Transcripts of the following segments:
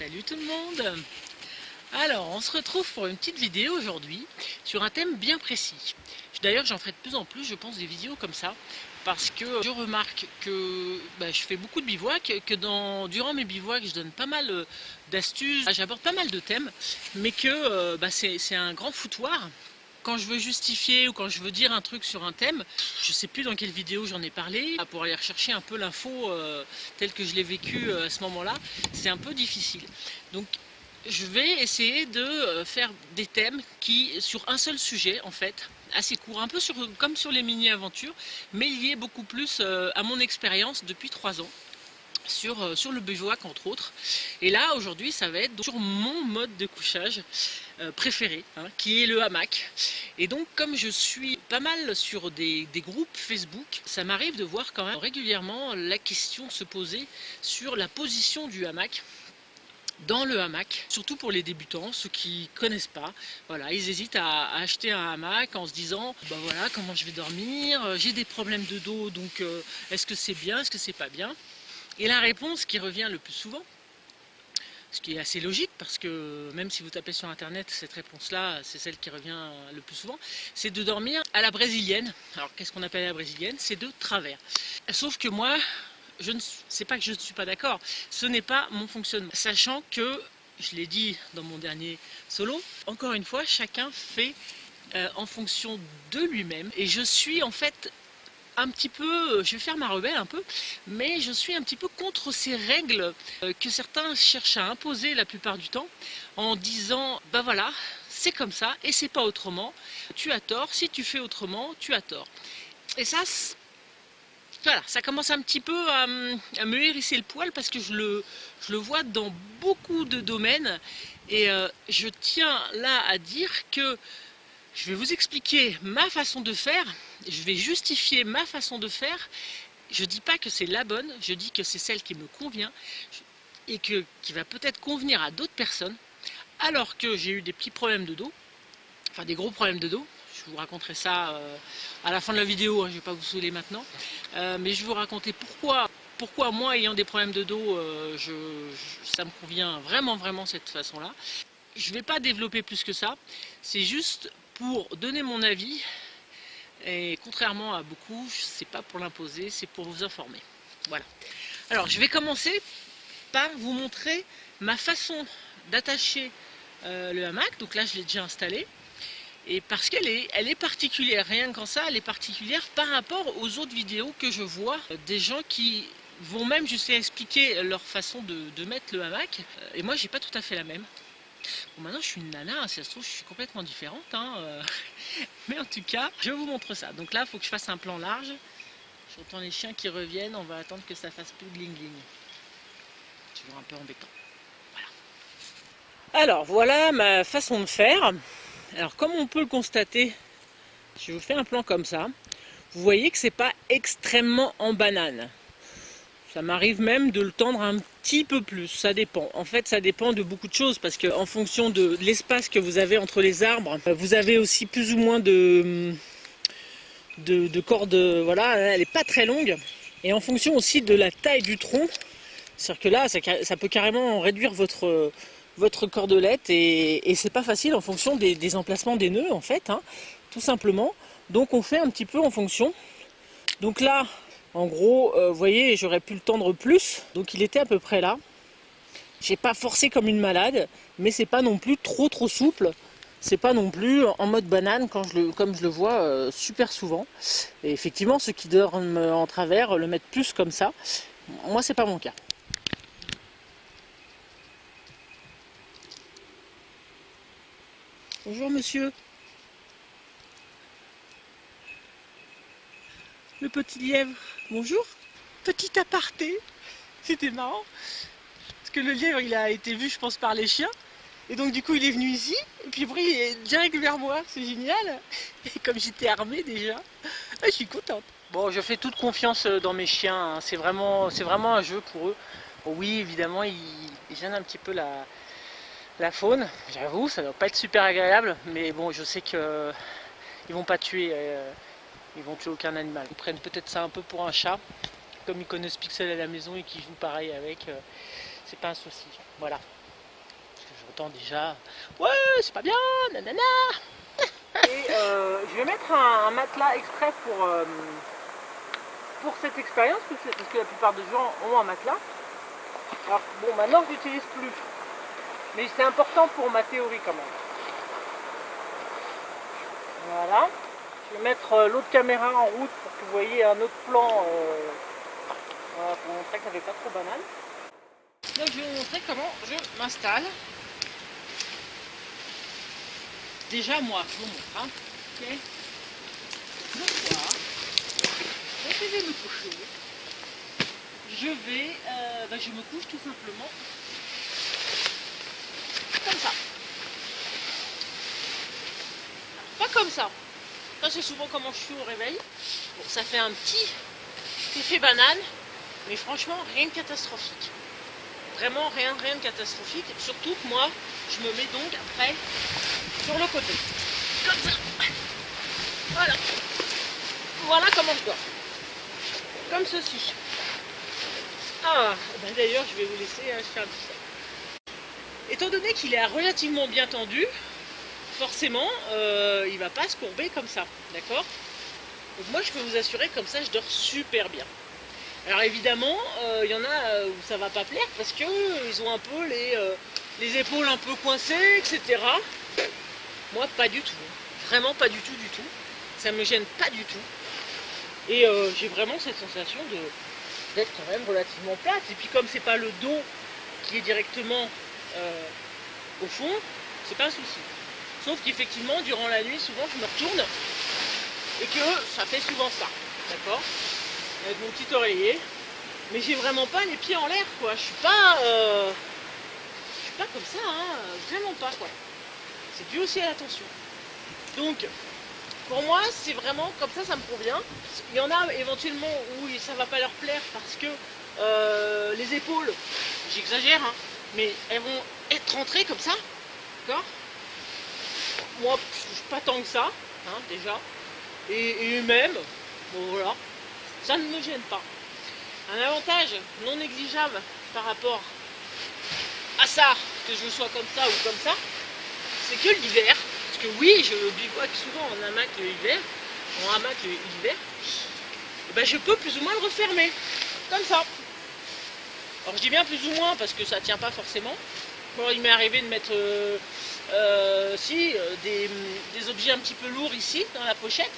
Salut tout le monde! Alors, on se retrouve pour une petite vidéo aujourd'hui sur un thème bien précis. D'ailleurs, j'en ferai de plus en plus, je pense, des vidéos comme ça, parce que je remarque que je fais beaucoup de bivouac, que durant mes bivouacs, je donne pas mal d'astuces, j'aborde pas mal de thèmes, mais que c'est un grand foutoir. Quand je veux justifier ou quand je veux dire un truc sur un thème, je sais plus dans quelle vidéo j'en ai parlé, pour aller rechercher un peu l'info telle que je l'ai vécue à ce moment-là, c'est un peu difficile. Donc je vais essayer de faire des thèmes qui, sur un seul sujet en fait, assez court, un peu comme sur les mini-aventures, mais liés beaucoup plus à mon expérience depuis 3 ans. Sur le bivouac entre autres, et là aujourd'hui ça va être sur mon mode de couchage préféré, qui est le hamac. Et donc comme je suis pas mal sur des groupes Facebook, ça m'arrive de voir quand même régulièrement la question se poser sur la position du hamac dans le hamac, surtout pour les débutants, ceux qui connaissent pas. Voilà, ils hésitent à acheter un hamac en se disant voilà, comment je vais dormir, j'ai des problèmes de dos, donc est-ce que c'est bien, est-ce que c'est pas bien. Et la réponse qui revient le plus souvent, ce qui est assez logique parce que même si vous tapez sur internet, cette réponse-là, c'est celle qui revient le plus souvent, c'est de dormir à la brésilienne. Alors qu'est-ce qu'on appelle à la brésilienne? C'est de travers. Sauf que moi, c'est pas que je ne suis pas d'accord, ce n'est pas mon fonctionnement. Sachant que, je l'ai dit dans mon dernier solo, encore une fois, chacun fait en fonction de lui-même. Et je suis en fait un petit peu, je vais faire ma rebelle un peu, mais je suis un petit peu contre ces règles que certains cherchent à imposer la plupart du temps, en disant voilà, c'est comme ça et c'est pas autrement, tu as tort, si tu fais autrement, tu as tort. Et ça, voilà, ça commence un petit peu à me hérisser le poil parce que je le vois dans beaucoup de domaines, et je tiens là à dire que je vais vous expliquer ma façon de faire, je vais justifier ma façon de faire. Je ne dis pas que c'est la bonne, je dis que c'est celle qui me convient et qui va peut-être convenir à d'autres personnes, alors que j'ai eu des petits problèmes de dos, enfin des gros problèmes de dos. Je vous raconterai ça à la fin de la vidéo, je ne vais pas vous saouler maintenant, mais je vais vous raconter pourquoi moi, ayant des problèmes de dos, ça me convient vraiment cette façon-là. Je ne vais pas développer plus que ça, c'est juste pour donner mon avis, et contrairement à beaucoup, c'est pas pour l'imposer, c'est pour vous informer. Voilà. Alors je vais commencer par vous montrer ma façon d'attacher le hamac. Donc là je l'ai déjà installé, et parce qu'elle est particulière, rien qu'en ça elle est particulière par rapport aux autres vidéos que je vois, des gens qui vont même jusqu'à expliquer leur façon de mettre le hamac, et moi j'ai pas tout à fait la même. Bon, maintenant je suis une nana, si ça se trouve je suis complètement différente, mais en tout cas je vous montre ça. Donc là il faut que je fasse un plan large, j'entends les chiens qui reviennent, on va attendre que ça fasse plus gling gling, toujours un peu embêtant. Voilà. Alors voilà ma façon de faire. Alors comme on peut le constater, je vous fais un plan comme ça, vous voyez que c'est pas extrêmement en banane. Ça m'arrive même de le tendre un petit peu plus, ça dépend. En fait, ça dépend de beaucoup de choses, parce qu'en fonction de l'espace que vous avez entre les arbres, vous avez aussi plus ou moins de cordes, voilà, elle n'est pas très longue. Et en fonction aussi de la taille du tronc, c'est-à-dire que là, ça peut carrément réduire votre cordelette, et c'est pas facile en fonction des emplacements des nœuds, en fait, tout simplement. Donc on fait un petit peu en fonction. Donc là, en gros, vous voyez, j'aurais pu le tendre plus, donc il était à peu près là. J'ai pas forcé comme une malade, mais c'est pas non plus trop souple. C'est pas non plus en mode banane comme je le vois super souvent. Et effectivement, ceux qui dorment en travers le mettent plus comme ça. Moi, c'est pas mon cas. Bonjour monsieur. Le petit lièvre, bonjour. Petit aparté, c'était marrant, parce que le lièvre il a été vu je pense par les chiens, et donc du coup il est venu ici, et puis après il est direct vers moi, c'est génial. Et comme j'étais armée déjà, je suis contente. Bon, je fais toute confiance dans mes chiens, c'est vraiment un jeu pour eux. Bon, oui, évidemment ils gênent un petit peu la faune, j'avoue, ça doit pas être super agréable, mais bon, je sais que ils vont pas tuer. Ils vont tuer aucun animal. Ils prennent peut-être ça un peu pour un chat. Comme ils connaissent Pixel à la maison et qu'ils jouent pareil avec, c'est pas un souci. Voilà. t'entend déjà. Ouais, c'est pas bien, nanana. Et je vais mettre un matelas exprès pour cette expérience, parce que la plupart des gens ont un matelas. Alors bon, maintenant je n'utilise plus, mais c'est important pour ma théorie quand même. Voilà. Je vais mettre l'autre caméra en route pour que vous voyez un autre plan, voilà, pour montrer que ça fait pas trop banal. Donc je vais vous montrer comment je m'installe. Déjà moi, je vous montre. Hein. Okay. Le soir, je vais me coucher. Je me couche tout simplement comme ça. Pas comme ça. Ça c'est souvent comment je suis au réveil. Bon, ça fait un petit effet banane, mais franchement rien de catastrophique. Vraiment rien de catastrophique. Surtout que moi, je me mets donc après sur le côté. Comme ça. Voilà. Voilà comment je dors. Comme ceci. Ah, ben d'ailleurs, je vais vous laisser faire un petit ça. Étant donné qu'il est relativement bien tendu, forcément, il ne va pas se courber comme ça. D'accord? Donc moi, je peux vous assurer, comme ça, je dors super bien. Alors évidemment, il y en a où ça va pas plaire parce que ils ont un peu les épaules un peu coincées, etc. Moi, pas du tout. Vraiment pas du tout, du tout. Ça me gêne pas du tout. Et j'ai vraiment cette sensation d'être quand même relativement plate. Et puis comme c'est pas le dos qui est directement au fond, c'est pas un souci. Sauf qu'effectivement, durant la nuit, souvent je me retourne et que ça fait souvent ça. D'accord? Avec mon petit oreiller. Mais j'ai vraiment pas les pieds en l'air, quoi. Je suis pas comme ça, hein. Vraiment pas, quoi. C'est dû aussi à la tension. Donc, pour moi, c'est vraiment comme ça me convient. Il y en a éventuellement où ça va pas leur plaire parce que les épaules, j'exagère, hein, mais elles vont être rentrées comme ça, d'accord? Moi, je touche pas tant que ça, hein, déjà. Et même, bon voilà, ça ne me gêne pas. Un avantage non négligeable par rapport à ça, que je sois comme ça ou comme ça, c'est que l'hiver, parce que oui, je bivouac souvent en hamac l'hiver, et ben je peux plus ou moins le refermer, comme ça. Alors je dis bien plus ou moins parce que ça tient pas forcément. Bon, il m'est arrivé de mettre des objets un petit peu lourds ici, dans la pochette,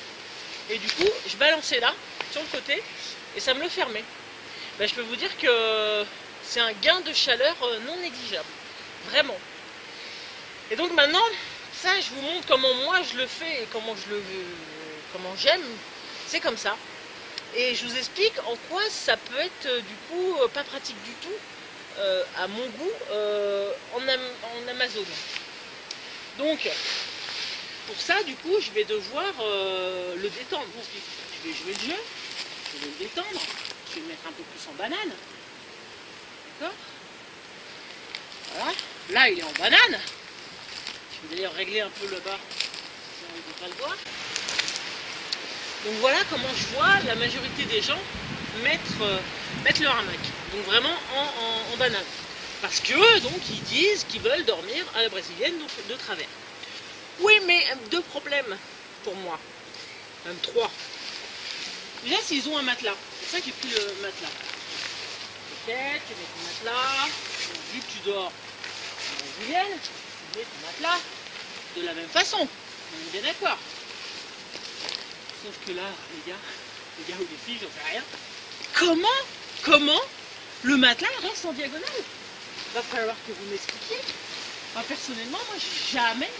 et du coup, je balançais là, sur le côté, et ça me le fermait. Ben, je peux vous dire que c'est un gain de chaleur non négligeable, vraiment. Et donc maintenant, ça je vous montre comment moi je le fais et comment j'aime, c'est comme ça. Et je vous explique en quoi ça peut être du coup pas pratique du tout, à mon goût, en Amazon. Donc, pour ça du coup, je vais devoir le détendre. Donc, je vais jouer le jeu, je vais le détendre, je vais le mettre un peu plus en banane. D'accord? Voilà. Là, il est en banane. Je vais d'ailleurs régler un peu là-bas, si on ne peut pas le voir. Donc voilà comment je vois la majorité des gens mettre leur hamac. Donc vraiment en banane. Parce que donc ils disent qu'ils veulent dormir à la brésilienne de travers. Oui, mais deux problèmes pour moi. Même trois. Déjà s'ils ont un matelas. C'est pour ça que j'ai pris le matelas. Ok, tu mets ton matelas. Donc, vu que tu dors en brésilienne, tu mets ton matelas de la même façon. On est bien d'accord. Sauf que là, les gars ou les filles, j'en sais rien. Comment le matelas reste en diagonale? Va falloir que vous m'expliquiez. Moi, personnellement, moi, j'ai jamais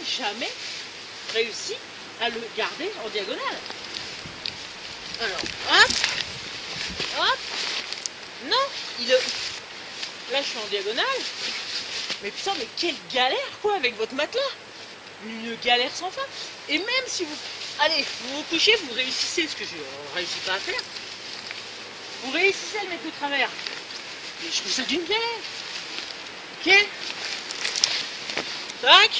réussi à le garder en diagonale. Alors, hop. Non, là, je suis en diagonale. Mais putain, mais quelle galère, quoi, avec votre matelas. Une galère sans fin. Et même si vous... Allez, vous vous couchez, vous réussissez, ce que je ne réussis pas à faire. Vous réussissez à le mettre de travers. Mais je trouve ça d'une galère. Ok? Tac.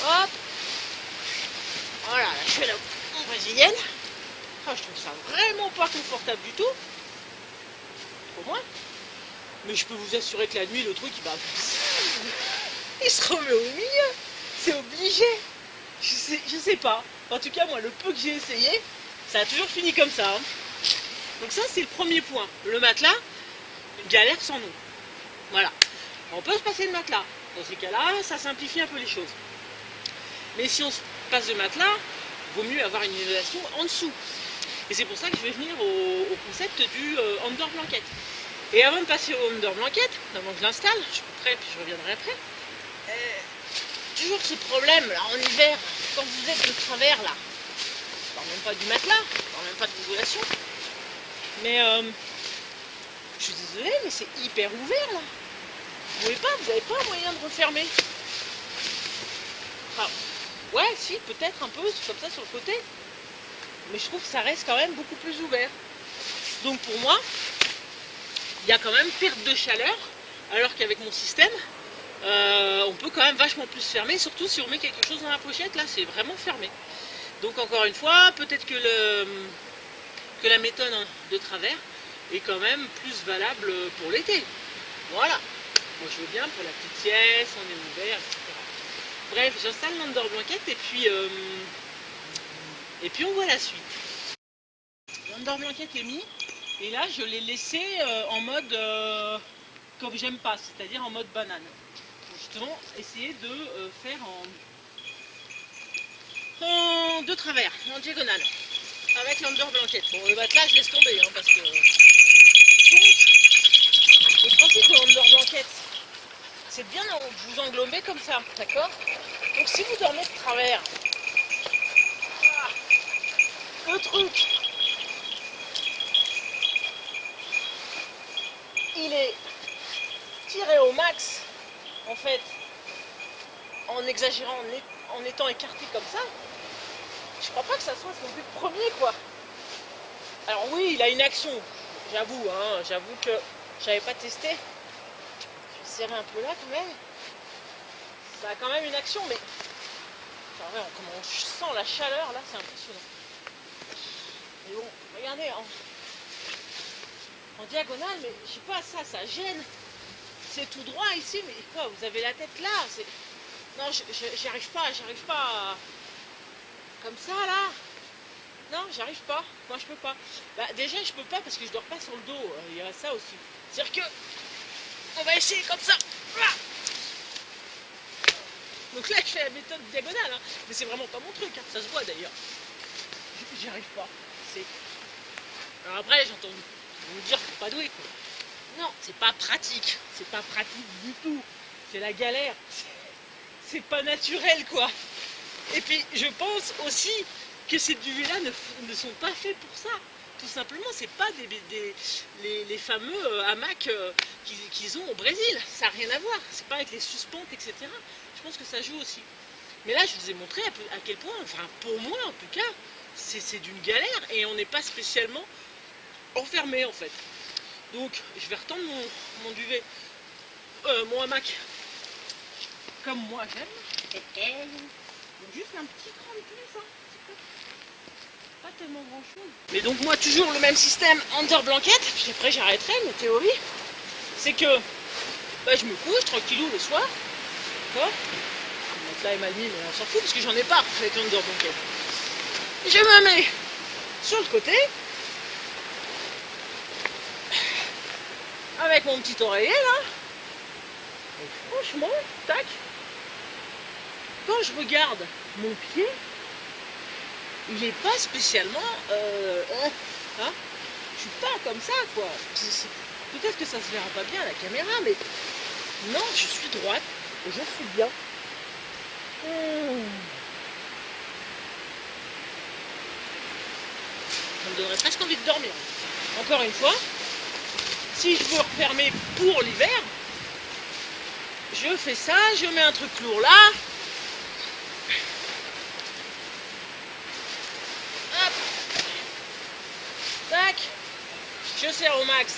Hop. Voilà, là, je suis là en brésilienne. Ah, je trouve ça vraiment pas confortable du tout. Pour moi. Mais je peux vous assurer que la nuit, le truc, il va... il se remet au milieu. C'est obligé. Je sais pas. En tout cas, moi, le peu que j'ai essayé, ça a toujours fini comme ça. Hein. Donc ça, c'est le premier point. Le matelas, une galère sans nom. Voilà. On peut se passer de matelas. Dans ces cas-là, ça simplifie un peu les choses. Mais si on se passe de matelas, il vaut mieux avoir une isolation en dessous. Et c'est pour ça que je vais venir au concept du under blanket. Et avant de passer au under blanket, avant que je l'installe, je couperai puis je reviendrai après. Toujours ce problème là en hiver, quand vous êtes de travers là, je parle même pas du matelas, je parle même pas de l'isolation, mais je suis désolée, mais c'est hyper ouvert là. Vous n'avez pas moyen de refermer. Enfin, ouais, si, peut-être un peu comme ça sur le côté, mais je trouve que ça reste quand même beaucoup plus ouvert. Donc pour moi, il y a quand même perte de chaleur, alors qu'avec mon système, on peut quand même vachement plus fermer, surtout si on met quelque chose dans la pochette, là c'est vraiment fermé. Donc encore une fois, peut-être que la méthode de travers est quand même plus valable pour l'été. Voilà, moi je veux bien pour la petite sieste, on est ouvert, etc. Bref, j'installe l'under blanket et puis on voit la suite. L'under blanket est mis, et là je l'ai laissé en mode comme j'aime pas, c'est-à-dire en mode banane. Justement essayer de faire de travers, en diagonale, avec l'under blanket. Bon, le matelas je laisse tomber hein, parce que le principe de l'under blanket, c'est bien de vous englober comme ça, d'accord? Donc si vous dormez de travers, le truc, il est tiré au max, en fait, en exagérant, en étant écarté comme ça. Je crois pas que ça soit son but premier, quoi. Alors oui, il a une action, j'avoue, hein, j'avoue que j'avais pas testé. Je vais serrer un peu là quand même. Ça a quand même une action, mais enfin, comment on sent la chaleur là, c'est impressionnant. Mais bon, regardez, en diagonale, mais je sais pas, ça gêne. C'est tout droit ici, mais quoi, vous avez la tête là, c'est... Non, j'y arrive pas comme ça là. Non, j'arrive pas. Moi, je peux pas. Bah, déjà, je peux pas parce que je dors pas sur le dos. Il y a ça aussi. C'est-à-dire que on va essayer comme ça. Donc là, je fais la méthode diagonale. Hein. Mais c'est vraiment pas mon truc. Hein. Ça se voit d'ailleurs. J'y arrive pas. Alors après, j'entends vous dire que pas doué quoi. Non, c'est pas pratique. C'est pas pratique du tout. C'est la galère. C'est pas naturel quoi. Et puis, je pense aussi que ces duvets-là ne sont pas faits pour ça. Tout simplement, c'est pas les fameux hamacs qu'ils ont au Brésil. Ça n'a rien à voir. C'est pas avec les suspentes, etc. Je pense que ça joue aussi. Mais là, je vous ai montré à quel point, enfin pour moi en tout cas, c'est d'une galère et on n'est pas spécialement enfermé en fait. Donc, je vais retendre mon duvet, mon hamac, comme moi j'aime. Juste un petit cran de plus, hein. Pas tellement grand chose. Mais donc moi toujours le même système under blanket, puis après j'arrêterai, ma théorie, c'est que bah, je me couche tranquillou le soir, d'accord. Le matelas est mal mis, mais on s'en fout parce que j'en ai pas avec l'under blanket. Je me mets sur le côté, avec mon petit oreiller là, et franchement, tac, quand je regarde mon pied, il n'est pas spécialement hein, je suis pas comme ça quoi. Peut-être que ça se verra pas bien à la caméra, mais non, je suis droite et je suis bien. Ça me donnerait presque envie de dormir. Encore une fois, si je veux refermer pour l'hiver, je fais ça, je mets un truc lourd là. Tac, je serre au max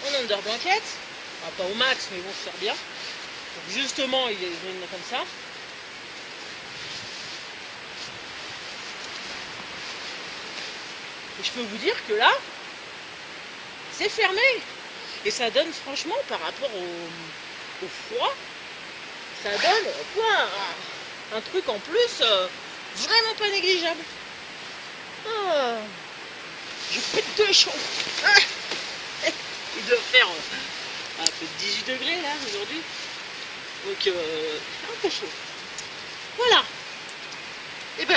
mon under blanket, enfin, pas au max mais bon je serre bien, donc justement il est comme ça. Et je peux vous dire que là c'est fermé et ça donne franchement par rapport au froid, ça donne un truc en plus vraiment pas négligeable. Ah, je pète de chaud. Ah, il doit faire un peu de 18 degrés là aujourd'hui, donc un peu chaud. Voilà. Et ben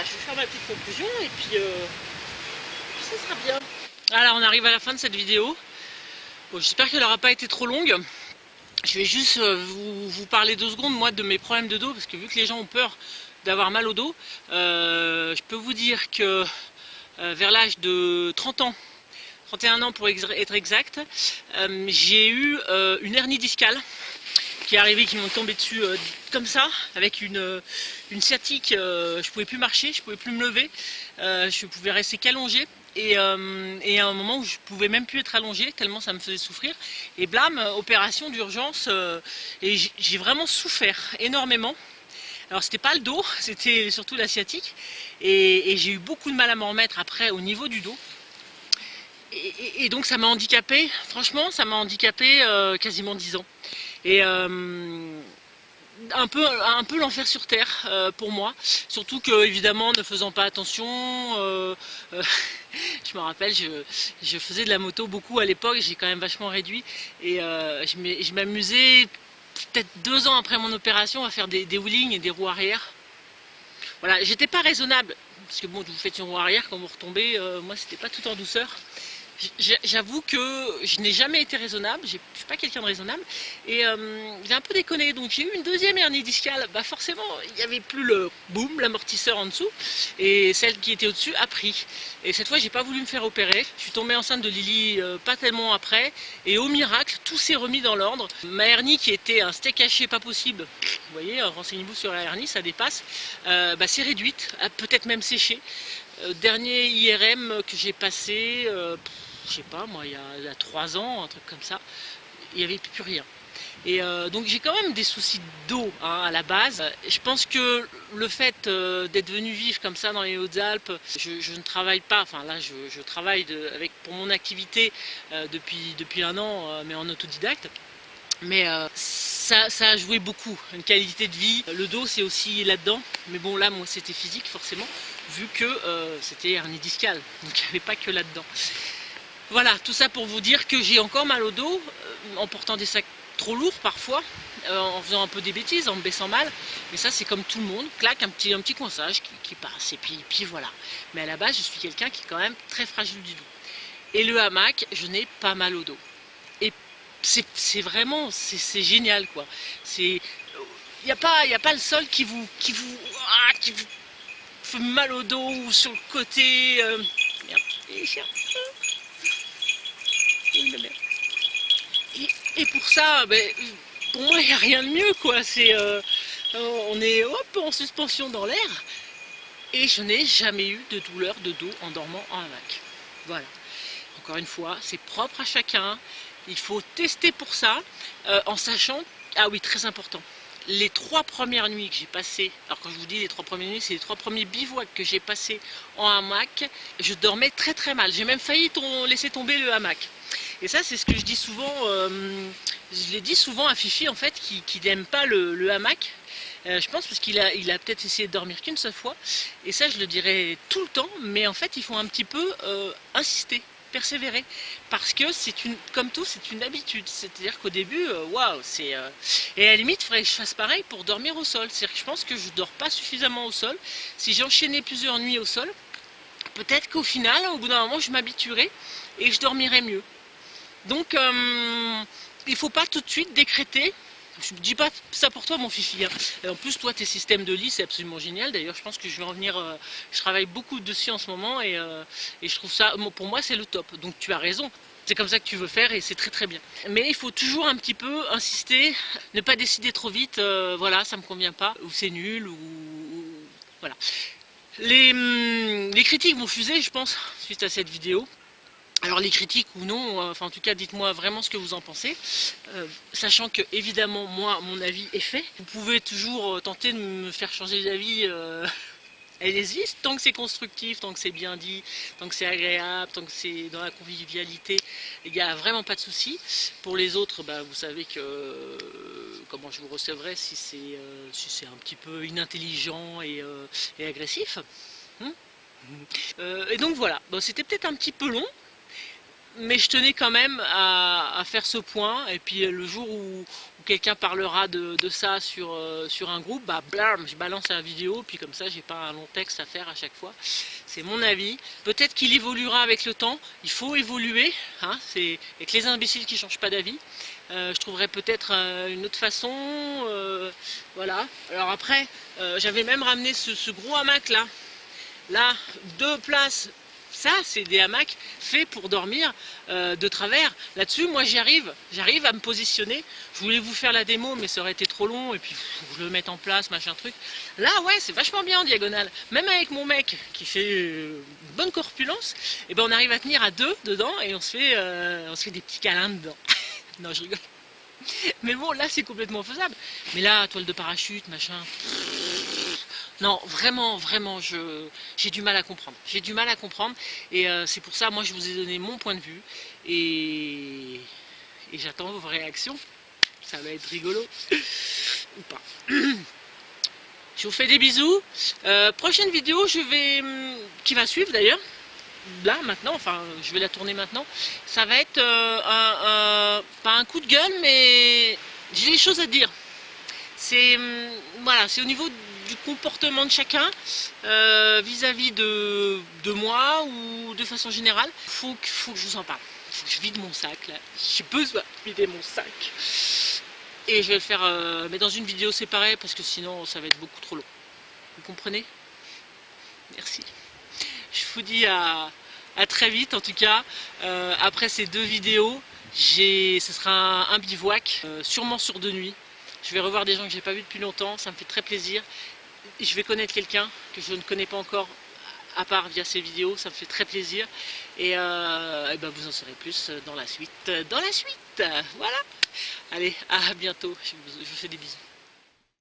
je vais faire ma petite conclusion et puis ça sera bien. Alors on arrive à la fin de cette vidéo. Bon, j'espère qu'elle n'aura pas été trop longue. Je vais juste vous parler 2 secondes moi de mes problèmes de dos, parce que vu que les gens ont peur d'avoir mal au dos, je peux vous dire que vers l'âge de 30 ans, 31 ans pour être exact, j'ai eu une hernie discale qui est arrivée, qui m'ont tombé dessus comme ça, avec une sciatique. Je pouvais plus marcher, je pouvais plus me lever, je pouvais rester qu'allongé. Et à un moment où je pouvais même plus être allongé tellement ça me faisait souffrir, et blam, opération d'urgence, et j'ai vraiment souffert énormément. Alors c'était pas le dos, c'était surtout la sciatique, et j'ai eu beaucoup de mal à m'en remettre après au niveau du dos, et donc ça m'a handicapé, franchement ça m'a handicapé quasiment 10 ans, et un peu l'enfer sur terre pour moi, surtout que évidemment ne faisant pas attention, je me rappelle, je faisais de la moto beaucoup à l'époque, j'ai quand même vachement réduit, et je m'amusais peut-être 2 ans après mon opération à faire des wheelings et des roues arrière. Voilà, j'étais pas raisonnable, parce que bon, vous faites une roue arrière quand vous retombez, moi c'était pas tout en douceur. J'avoue que je n'ai jamais été raisonnable, je ne suis pas quelqu'un de raisonnable, et j'ai un peu déconné, donc j'ai eu une deuxième hernie discale. Bah forcément il n'y avait plus le boom, l'amortisseur en dessous, et celle qui était au-dessus a pris, et cette fois j'ai pas voulu me faire opérer. Je suis tombée enceinte de Lily pas tellement après, et au miracle tout s'est remis dans l'ordre. Ma hernie qui était un steak haché pas possible, vous voyez, renseignez-vous sur la hernie, ça dépasse, bah, c'est réduite, peut-être même séchée. Dernier IRM que j'ai passé, je sais pas moi, il y a 3 ans, un truc comme ça, il n'y avait plus rien. Et donc j'ai quand même des soucis d'eau hein, à la base. Je pense que le fait d'être venu vivre comme ça dans les Hautes-Alpes, je ne travaille pas, enfin là je travaille pour mon activité depuis 1 an, mais en autodidacte. Mais ça a joué beaucoup, une qualité de vie. Le dos c'est aussi là-dedans, mais bon là moi c'était physique forcément, vu que c'était hernie discale, donc il n'y avait pas que là-dedans. Voilà, tout ça pour vous dire que j'ai encore mal au dos, en portant des sacs trop lourds parfois, en faisant un peu des bêtises, en me baissant mal, mais ça c'est comme tout le monde, clac, un petit coinçage qui passe, et puis voilà. Mais à la base je suis quelqu'un qui est quand même très fragile du dos. Et le hamac, je n'ai pas mal au dos. Et c'est vraiment, c'est génial quoi. Il n'y a pas le sol qui vous fait mal au dos ou sur le côté. Merde, et pour ça, ben, pour moi il n'y a rien de mieux quoi. On est hop en suspension dans l'air, et je n'ai jamais eu de douleur de dos en dormant en hamac. Voilà. Encore une fois, c'est propre à chacun. Il faut tester pour ça, en sachant, ah oui, très important, les 3 premières nuits que j'ai passées, alors quand je vous dis les 3 premières nuits, c'est les 3 premiers bivouacs que j'ai passés en hamac, je dormais très très mal. J'ai même failli laisser tomber le hamac. Et ça c'est ce que je dis souvent, je l'ai dit souvent à Fifi en fait, qui n'aime pas le hamac. Je pense parce qu'il a peut-être essayé de dormir qu'une seule fois, et ça je le dirais tout le temps, mais en fait il faut un petit peu insister, persévérer, parce que comme tout, c'est une habitude. C'est-à-dire qu'au début, waouh, et à la limite, il faudrait que je fasse pareil pour dormir au sol. C'est-à-dire que je pense que je dors pas suffisamment au sol. Si j'enchaînais plusieurs nuits au sol, peut-être qu'au final, au bout d'un moment, je m'habituerai et je dormirai mieux. Donc, il ne faut pas tout de suite décréter. Je ne dis pas ça pour toi mon Fifi, hein. En plus toi tes systèmes de lit c'est absolument génial. D'ailleurs je pense que je vais en venir, je travaille beaucoup dessus en ce moment, et je trouve ça, pour moi c'est le top. Donc tu as raison, c'est comme ça que tu veux faire et c'est très très bien. Mais il faut toujours un petit peu insister, ne pas décider trop vite, voilà ça me convient pas, ou c'est nul, ou voilà. Les critiques vont fuser je pense suite à cette vidéo. Alors les critiques ou non, enfin en tout cas dites-moi vraiment ce que vous en pensez, sachant que évidemment moi mon avis est fait. Vous pouvez toujours tenter de me faire changer d'avis allez-y, tant que c'est constructif, tant que c'est bien dit, tant que c'est agréable, tant que c'est dans la convivialité, il n'y a vraiment pas de souci. Pour les autres, bah, vous savez que comment je vous recevrai si c'est un petit peu inintelligent et agressif. Hein. Et donc voilà, bon, c'était peut-être un petit peu long, mais je tenais quand même à faire ce point. Et puis le jour où quelqu'un parlera de ça sur un groupe, bah blam, je balance la vidéo, puis comme ça j'ai pas un long texte à faire à chaque fois. C'est mon avis. Peut-être qu'il évoluera avec le temps, il faut évoluer, hein, c'est avec les imbéciles qui changent pas d'avis. Je trouverai peut-être une autre façon, voilà. Alors après, j'avais même ramené ce gros hamac là, 2 places. Ça, c'est des hamacs faits pour dormir de travers. Là-dessus, moi, j'arrive à me positionner. Je voulais vous faire la démo, mais ça aurait été trop long. Et puis, faut que je le mette en place, machin truc. Là, ouais, c'est vachement bien en diagonale. Même avec mon mec qui fait une bonne corpulence, et ben, on arrive à tenir à 2 dedans et on se fait des petits câlins dedans. Non, je rigole. Mais bon, là, c'est complètement faisable. Mais là, toile de parachute, machin... Non, vraiment, vraiment, j'ai du mal à comprendre. J'ai du mal à comprendre. Et c'est pour ça, moi, je vous ai donné mon point de vue. Et j'attends vos réactions. Ça va être rigolo. Ou pas. Je vous fais des bisous. Prochaine vidéo, qui va suivre d'ailleurs. Là, maintenant, enfin, je vais la tourner maintenant. Ça va être pas un coup de gueule, mais j'ai des choses à dire. Voilà, c'est au niveau du comportement de chacun vis-à-vis de moi ou de façon générale. Faut que je vous en parle. Faut que je vide mon sac là. J'ai besoin de vider mon sac. Et je vais le faire mais dans une vidéo séparée parce que sinon ça va être beaucoup trop long. Vous comprenez? Merci. Je vous dis à très vite en tout cas. Après ces 2 vidéos, ce sera un bivouac, sûrement sur 2 nuits. Je vais revoir des gens que j'ai pas vus depuis longtemps, ça me fait très plaisir. Je vais connaître quelqu'un que je ne connais pas encore, à part via ces vidéos, ça me fait très plaisir. Et ben vous en saurez plus dans la suite. Voilà. Allez, à bientôt. Je vous fais des bisous.